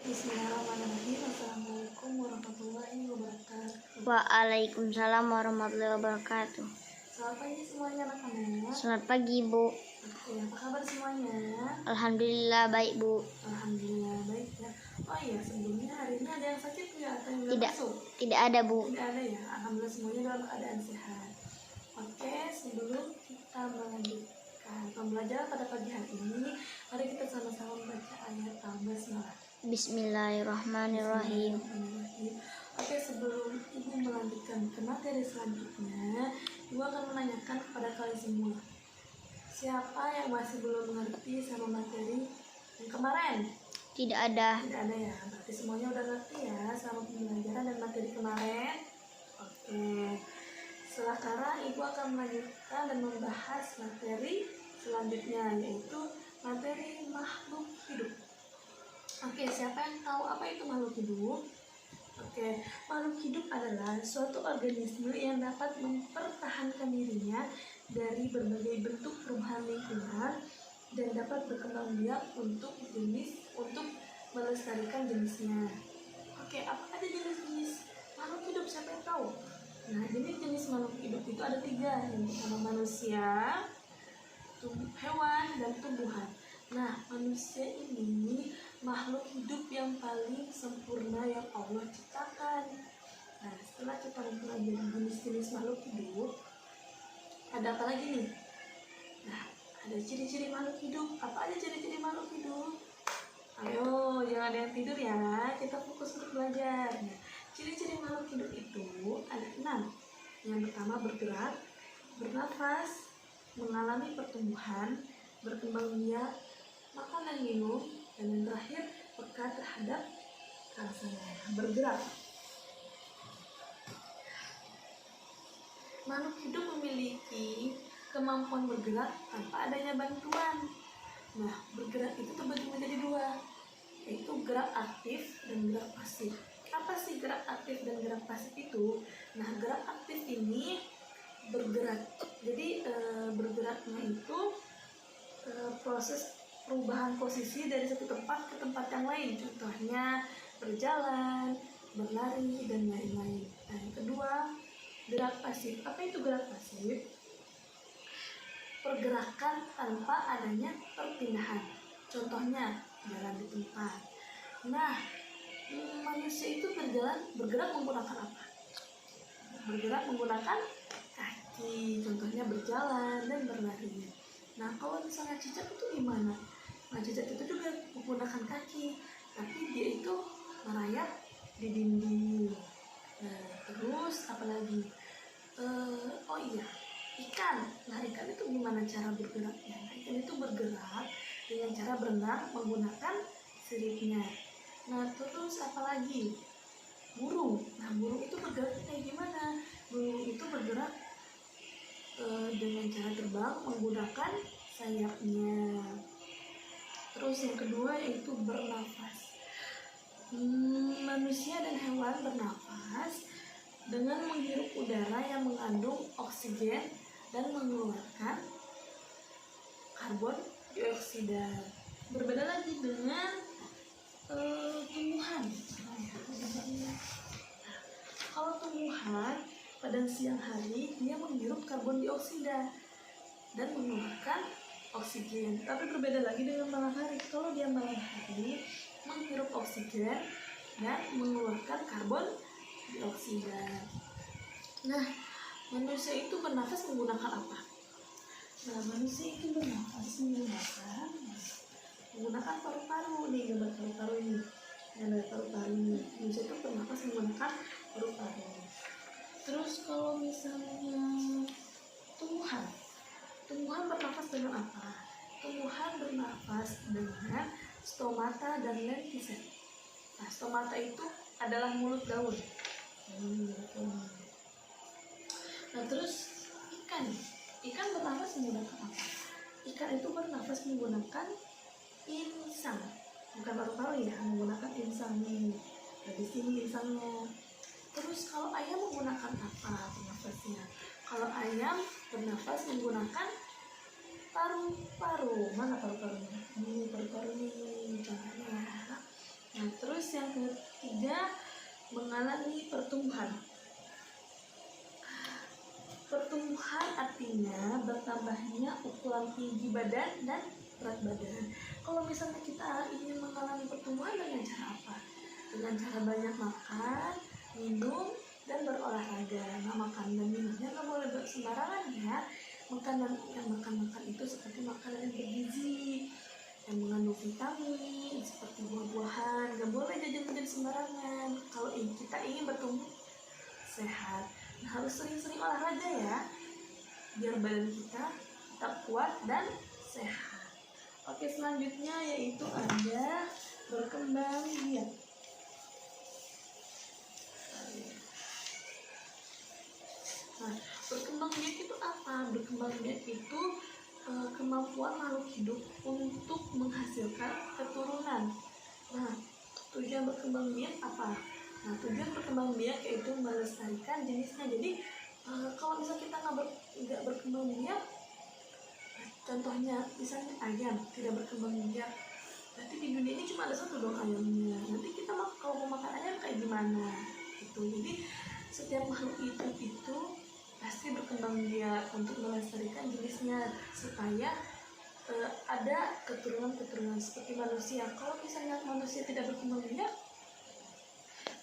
Bismillahirrahmanirrahim. Assalamualaikum warahmatullahi wabarakatuh. Waalaikumsalam warahmatullahi wabarakatuh. Selamat pagi semuanya anak-anak. Selamat pagi, Bu. Oke, apa kabar semuanya? Alhamdulillah baik, Bu. Alhamdulillah baik ya. Oh iya, sebelumnya hari ini ada yang sakit nggak atau yang nggak Tidak. masuk? Tidak ada, Bu. Tidak ada ya. Alhamdulillah semuanya dalam keadaan sehat. Oke, sebelum kita melanjutkan pembelajaran pada pagi hari ini, mari kita sama-sama membaca ayat Al-Basmalah. Bismillahirrahmanirrahim. Oke, sebelum Ibu melanjutkan ke materi selanjutnya, Ibu akan menanyakan kepada kalian semua, siapa yang masih belum mengerti sama materi yang kemarin? Tidak ada. Tidak ada ya, berarti semuanya udah ngerti ya sama pembelajaran dan materi kemarin. Oke, sekarang Ibu akan melanjutkan dan membahas materi selanjutnya, yaitu materi makhluk hidup. Oke, siapa yang tahu apa itu makhluk hidup? Oke, makhluk hidup adalah suatu organisme yang dapat mempertahankan dirinya dari berbagai bentuk perubahan lingkungan dan dapat berkembang biak untuk melestarikan jenisnya. Oke, apa aja jenis-jenis makhluk hidup? Siapa yang tahu? Nah, jenis makhluk hidup itu ada 3. Yang pertama manusia, hewan, dan tumbuhan. Nah, manusia ini makhluk hidup yang paling sempurna yang Allah ciptakan. Nah, setelah kita mempelajari jenis-jenis makhluk hidup, ada apa lagi nih? Nah, ada ciri-ciri makhluk hidup. Apa aja ciri-ciri makhluk hidup? Ayo, jangan ada yang tidur ya. Kita fokus untuk belajar. Nah, ciri-ciri makhluk hidup itu ada 6. Yang pertama bergerak, bernafas, mengalami pertumbuhan, berkembang biak, makan dan minum, dan yang terakhir peka terhadap rasanya. Bergerak. Makhluk hidup memiliki kemampuan bergerak tanpa adanya bantuan. Nah, bergerak itu terbagi menjadi 2, yaitu gerak aktif dan gerak pasif. Apa sih gerak aktif dan gerak pasif itu? Nah, gerak aktif ini bergerak. Jadi bergeraknya itu proses perubahan posisi dari satu tempat ke tempat yang lain. Contohnya berjalan, berlari, dan lain-lain. Nah, yang kedua, gerak pasif. Apa itu gerak pasif? Pergerakan tanpa adanya perpindahan. Contohnya jalan di tempat. Nah, manusia itu bergerak menggunakan apa? Bergerak menggunakan kaki. Contohnya berjalan dan berlari. Nah, kalau misalnya cicak itu gimana? Nah, cicak itu juga menggunakan kaki, tapi dia itu merayap di dinding. Nah, terus apalagi? Oh iya, ikan. Nah, ikan itu gimana cara bergeraknya? Nah, ikan itu bergerak dengan cara berenang menggunakan siripnya. Nah, terus apalagi? Burung. Nah, burung itu bergerak kayak gimana? Burung itu bergerak dengan cara terbang menggunakan sayapnya. Terus yang kedua yaitu bernafas. Manusia dan hewan bernafas dengan menghirup udara yang mengandung oksigen dan mengeluarkan karbon dioksida. Berbeda lagi dengan tumbuhan. Kalau tumbuhan pada siang hari dia menghirup karbon dioksida dan mengeluarkan oksigen. Tapi berbeda lagi dengan malam hari. Kalau dia malam hari menghirup oksigen dan mengeluarkan karbon dioksida. Nah, manusia itu bernafas menggunakan apa? Nah, manusia itu bernafas menggunakan paru-paru. Nih, gambar paru-paru ini. Gambar paru-paru ini. Manusia itu bernafas menggunakan paru-paru. Terus kalau misalnya tumbuhan bernafas dengan apa? Tumbuhan bernafas dengan stomata dan lenticer. Nah, stomata itu adalah mulut daun. Nah, terus ikan bernafas menggunakan apa? Ikan itu bernafas menggunakan insang, bukan paru-paru ya, menggunakan insang nih. Nah, di sini insangnya. Terus kalau ayam menggunakan apa bernafasnya? Kalau ayam bernafas menggunakan paru-paru. Mana paru-parunya? Ini paru-paru nih contohnya. Nah, terus yang ketiga, mengalami pertumbuhan. Pertumbuhan artinya bertambahnya ukuran tinggi badan dan berat badan. Kalau misalnya kita ingin mengalami pertumbuhan dengan cara apa? Dengan cara banyak makan, minum, dan berolahraga. Nah, makan dan minumnya nggak boleh sembarangan ya. Makan itu seperti makanan yang bergizi, yang mengandung vitamin, seperti buah-buahan. Nggak boleh jajan-jajan sembarangan. Kalau kita ingin bertumbuh sehat, nah, harus sering-sering olahraga ya, biar badan kita tetap kuat dan sehat. Oke, selanjutnya yaitu ada berkembang biak. Nah, berkembang biak itu apa? Berkembang biak itu kemampuan makhluk hidup untuk menghasilkan keturunan. Nah, tujuan berkembang biak apa? Nah, tujuan berkembang biak yaitu melestarikan jenisnya. Jadi kalau misalnya kita nggak berkembang biak, contohnya misalnya ayam tidak berkembang biak, berarti di dunia ini cuma ada satu dong ayamnya. Nanti kita kalau mau makan ayam kayak gimana? Gitu. Jadi setiap makhluk hidup itu pasti berkembang biak untuk melestarikan jenisnya supaya ada keturunan seperti manusia. Kalau misalnya manusia tidak berkembang biak,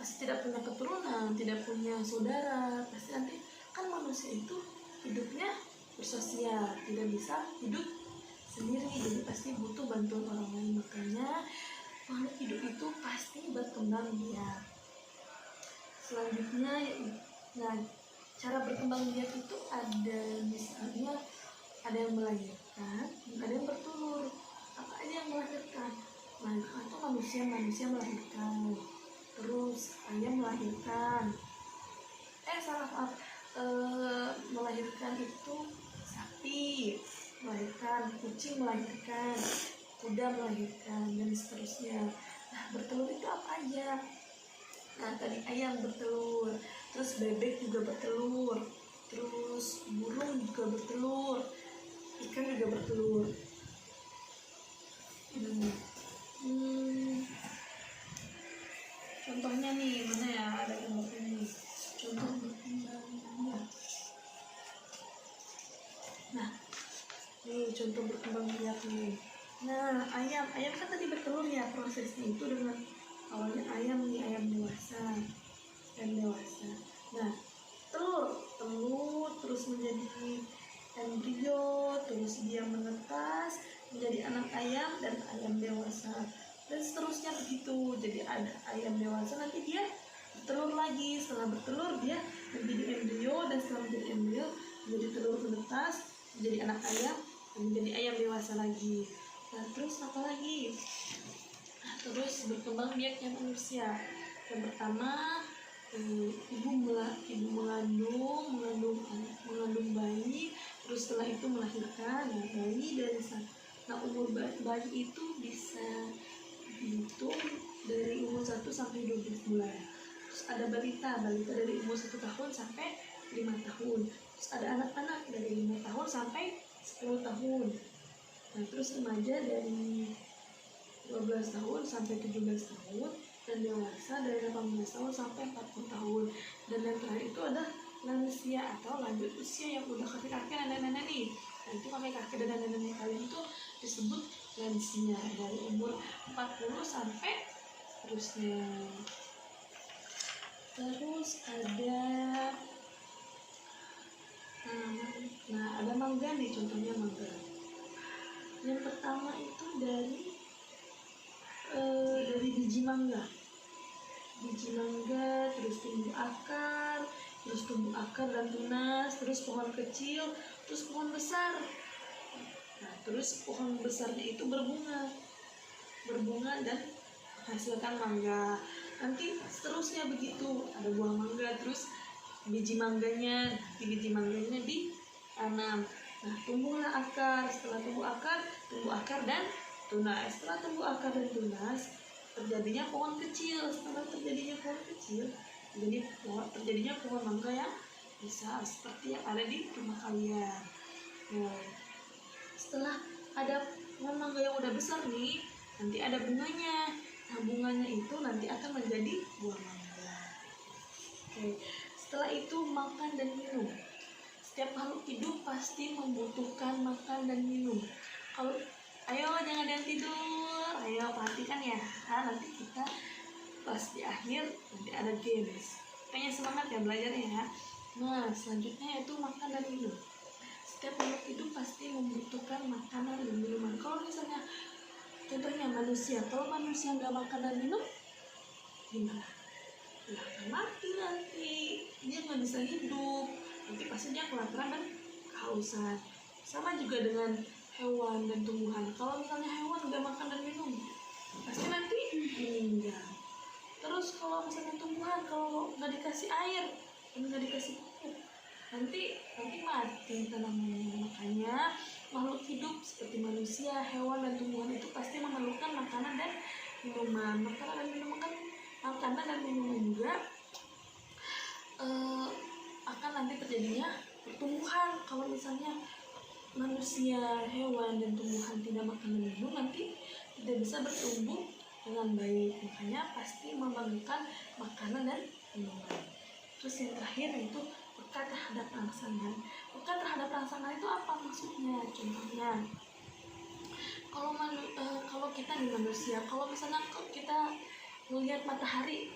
pasti tidak punya keturunan, tidak punya saudara. Pasti nanti kan manusia itu hidupnya bersosial, tidak bisa hidup sendiri, jadi pasti butuh bantuan orang lain. Makanya makhluk hidup itu pasti berkembang biak. Selanjutnya, nah, cara berkembang biak itu ada, misalnya ada yang melahirkan, ada yang bertelur. Apa aja yang melahirkan? Melahirkan itu manusia melahirkan, terus ayam melahirkan, melahirkan itu sapi melahirkan, kucing melahirkan, kuda melahirkan, dan seterusnya. Nah, bertelur itu apa aja? Nah, tadi ayam bertelur, terus bebek juga bertelur, terus burung juga bertelur, ikan juga bertelur. Contohnya nih, mana ya, ada gambarnya nih, contoh berkembangnya. Nah, nih contoh berkembang biak nih. Nah, ayam kan tadi bertelur ya, prosesnya itu dengan awalnya ayam dewasa. Nah, telur terus menjadi embrio, terus dia menetas menjadi anak ayam dan ayam dewasa, dan seterusnya begitu. Jadi ada ayam dewasa, nanti dia bertelur lagi, setelah bertelur dia menjadi embrio, dan setelah menjadi embrio menjadi telur menetas, menjadi anak ayam, dan menjadi ayam dewasa lagi. Nah, terus apa lagi? Nah, terus berkembang biaknya manusia. Yang pertama, ibu mengandung bayi, terus setelah itu melahirkan bayi dari sana. Nah, umur bayi itu bisa dihitung dari umur 1 sampai 12 bulan. Terus ada balita dari umur 1 tahun sampai 5 tahun. Terus ada anak-anak dari 5 tahun sampai 10 tahun. Nah, terus remaja dari 12 tahun sampai 17 tahun, dan dewasa dari 18 tahun sampai 40 tahun. Dan yang terakhir itu ada lansia atau lanjut usia, yang udah kakek-kakek nenek-nenek nih. Nah, itu kakek-kakek dan nenek-nenek kalian itu disebut lansia, dari umur 40 sampai terusnya. Terus ada ada mangga nih, contohnya mangga. Yang pertama itu dari biji mangga, terus tumbuh akar dan tunas, terus pohon kecil, terus pohon besar. Nah, terus pohon besarnya itu berbunga dan menghasilkan mangga. Nanti seterusnya begitu, ada buah mangga, terus biji mangganya ditanam. Nah, tumbuhlah akar. Setelah tumbuh akar dan tunas. Setelah tumbuh akar dan tunas, terjadinya pohon kecil. Setelah terjadinya pohon kecil, terjadinya pohon mangga yang besar seperti yang ada di rumah kalian. Nah, setelah ada pohon mangga yang udah besar nih, nanti ada bunganya. Nah, bunganya itu nanti akan menjadi buah mangga. Oke, setelah itu makan dan minum. Setiap makhluk hidup pasti membutuhkan makan dan minum. Kalau ayo jangan ada yang tidur, ayo perhatikan ya. Nanti kita pas di akhir nanti ada games. Kayaknya semangat ya belajarnya ya. Nah, selanjutnya yaitu makan dan minum. Setiap makhluk hidup pasti membutuhkan makanan dan minuman. Kalau misalnya contohnya manusia, kalau manusia nggak makan dan minum, gimana? Ya akan mati nanti, dia nggak bisa hidup, nanti pasti dia kelaparan dan kehausan. Sama juga dengan hewan dan tumbuhan. Kalau misalnya hewan nggak makan dan minum, pasti nanti meninggal. Terus kalau misalnya tumbuhan, kalau nggak dikasih air dan nggak dikasih pupuk, nanti mati tanamannya. Makanya makhluk hidup seperti manusia, hewan dan tumbuhan itu pasti memerlukan makanan dan minuman. Makanan dan minuman juga akan nanti terjadinya pertumbuhan. Kalau misalnya manusia, hewan dan tumbuhan tidak makan dan minum, nanti tidak bisa bertumbuh dengan baik. Makanya pasti memerlukan makanan dan minuman. Terus yang terakhir yaitu peka terhadap rangsangan. Peka terhadap rangsangan itu apa maksudnya? Contohnya, kalau kita di manusia, kalau misalnya kita melihat matahari,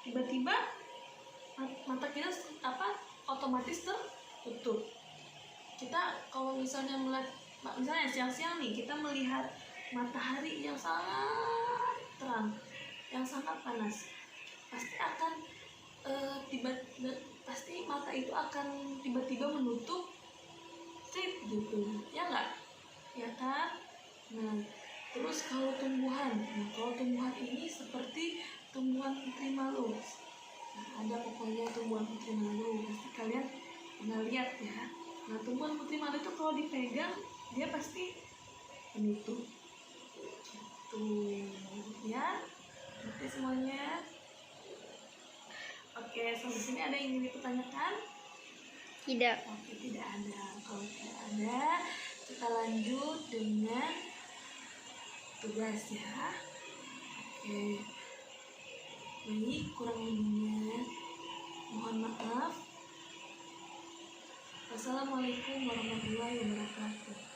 tiba-tiba mata kita otomatis tertutup. Kita kalau misalnya misalnya siang-siang nih, kita melihat matahari yang sangat terang, yang sangat panas, pasti akan pasti mata itu akan tiba-tiba menutup gitu, ya nggak? Ya kan? Nah, terus kalau tumbuhan ini seperti tumbuhan putri malu. Nah, ada pokoknya tumbuhan putri malu, pasti kalian pernah lihat ya. Nah, tumbuhan putri malu itu kalau dipegang dia pasti menutup. Tuh, ya. Oke semuanya. Oke, sampai sini ada yang ingin dipertanyakan? Tidak. Oke, tidak ada. Kalau tidak ada, kita lanjut dengan tugas ya. Oke. Baik, kurang lebihnya mohon maaf. Wassalamualaikum warahmatullahi wabarakatuh.